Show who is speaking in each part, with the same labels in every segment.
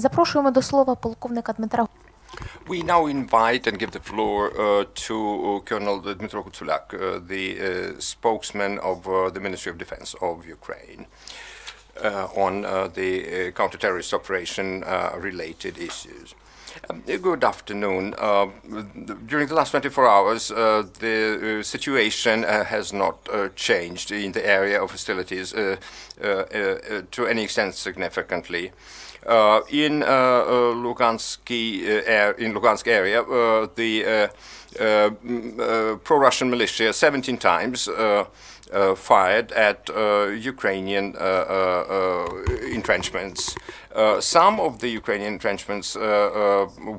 Speaker 1: Запрошуємо до слова полковника Дмитра.
Speaker 2: We now invite and give the floor to Colonel Dmytro Hutsulyak, the spokesman of the Ministry of Defense of Ukraine, on the counter-terrorist operation related issues. Good afternoon. During the last 24 hours, the situation has not changed in the area of hostilities to any extent significantly. In Lugansk area, the pro-Russian militia 17 times fired at Ukrainian entrenchments. Some of the Ukrainian entrenchments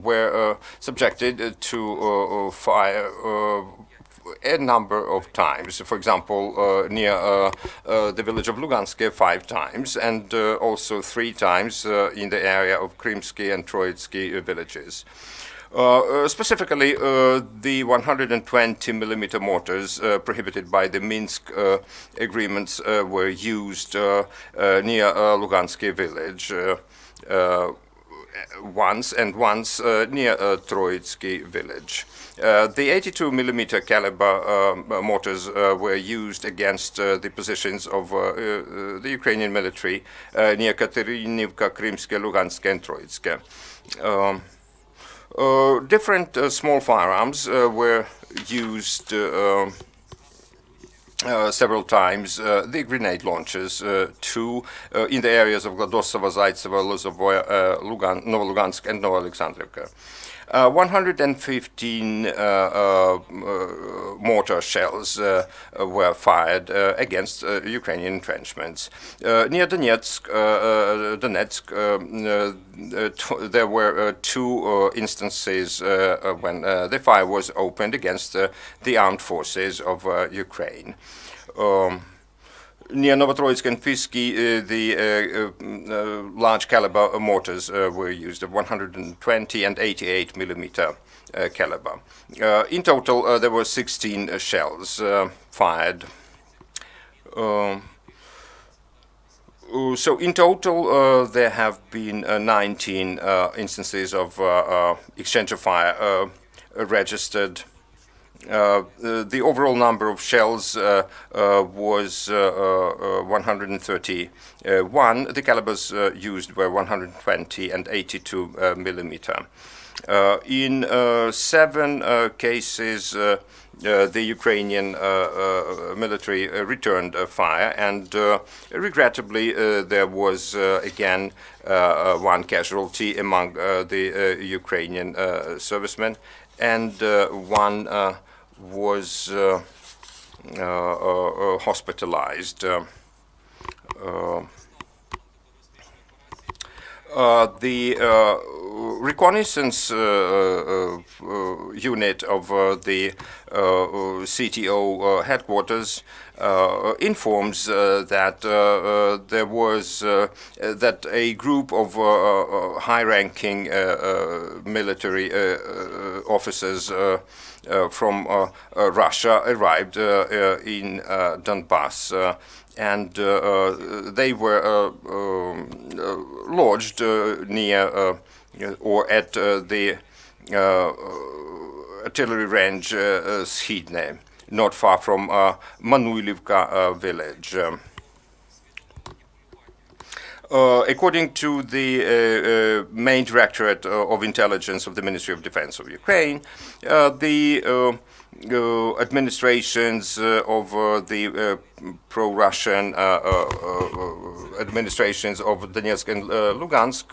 Speaker 2: were subjected to fire a number of times. For example, near the village of Lugansk 5 times, and also 3 times in the area of Krymsky and Troitsky villages. Specifically, the 120mm mortars prohibited by the Minsk agreements were used near Lugansky village once near Troitsky village. The 82mm caliber mortars were used against the positions of the Ukrainian military near Katerinivka, Krymske, Lugansk, and Troitsk. Different small firearms were used several times. The grenade launchers, 2 in the areas of Gladossovo, Zaitsevo, Lozovoye, Novolugansk, and Novoalexandrivka. 115 mortar shells were fired against Ukrainian entrenchments. Near Donetsk, there were 2 instances when the fire was opened against the armed forces of Ukraine. Near Novotroitsk and Pisky, the large caliber mortars were used, of 120 and 88mm caliber. In total, there were 16 shells fired. So in total, there have been 19 instances of exchange of fire registered. The overall number of shells was 131. The calibers used were 120 and 82mm. In 7 cases, the Ukrainian military returned fire, and regrettably, there was again 1 casualty among the Ukrainian servicemen, and 1 was hospitalized. The reconnaissance unit of the CTO headquarters informs that there was that a group of high-ranking military officers from Russia arrived in Donbass, and they were lodged near or at the artillery range Schidne, not far from Manuilivka village. According to the main directorate of intelligence of the Ministry of Defense of Ukraine, the administrations of the pro-Russian administrations of Donetsk and Lugansk,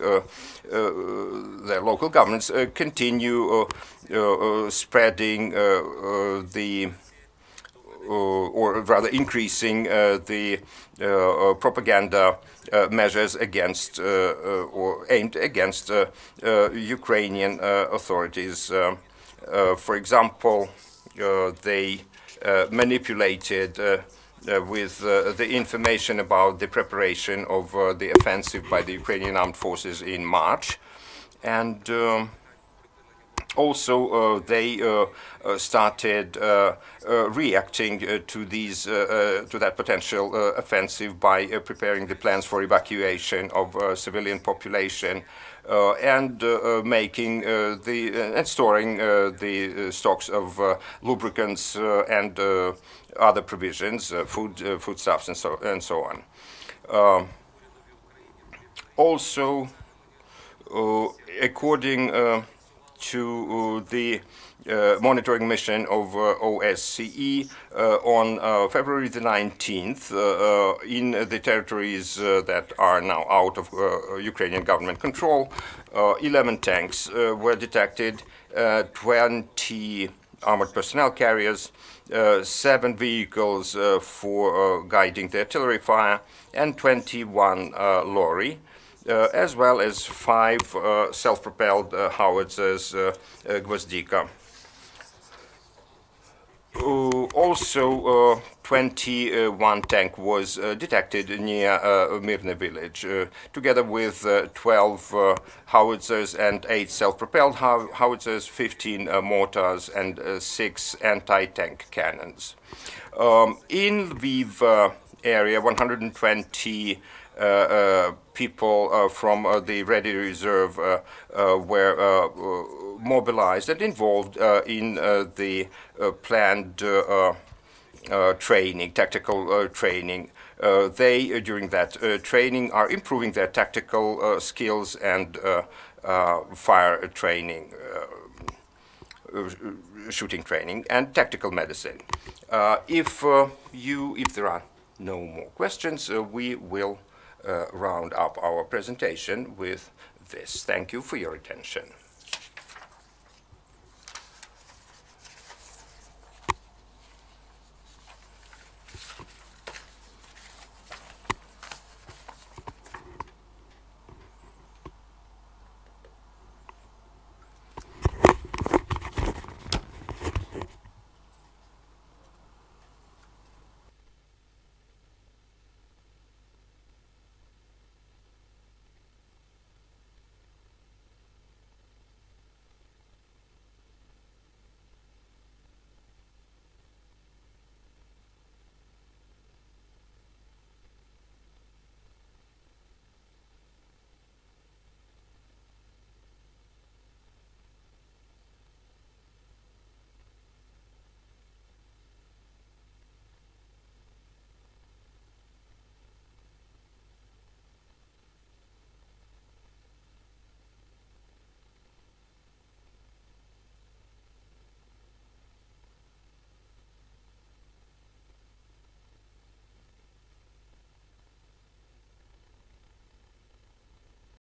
Speaker 2: their local governments, continue spreading or rather increasing the propaganda measures against or aimed against Ukrainian authorities. For example, they manipulated with the information about the preparation of the offensive by the Ukrainian armed forces in March, and Also, they started reacting to that potential offensive by preparing the plans for evacuation of civilian population and making and storing the stocks of lubricants and other provisions, foodstuffs, and so on. Also, according to the monitoring mission of OSCE on February the 19th in the territories that are now out of Ukrainian government control. 11 tanks were detected, 20 armored personnel carriers, 7 vehicles for guiding the artillery fire, and 21 lorry. As well as 5 self-propelled howitzers, Gvozdika. Also, 21 tank was detected near Mirne village, together with 12 howitzers and 8 self-propelled howitzers, 15 mortars, and 6 anti-tank cannons. In Lviv area, 120 people from the Ready Reserve were mobilized and involved in the planned training, tactical training. They, during that training, are improving their tactical skills and fire training, shooting training, and tactical medicine. If there are no more questions, we will round up our presentation with this. Thank you for your attention.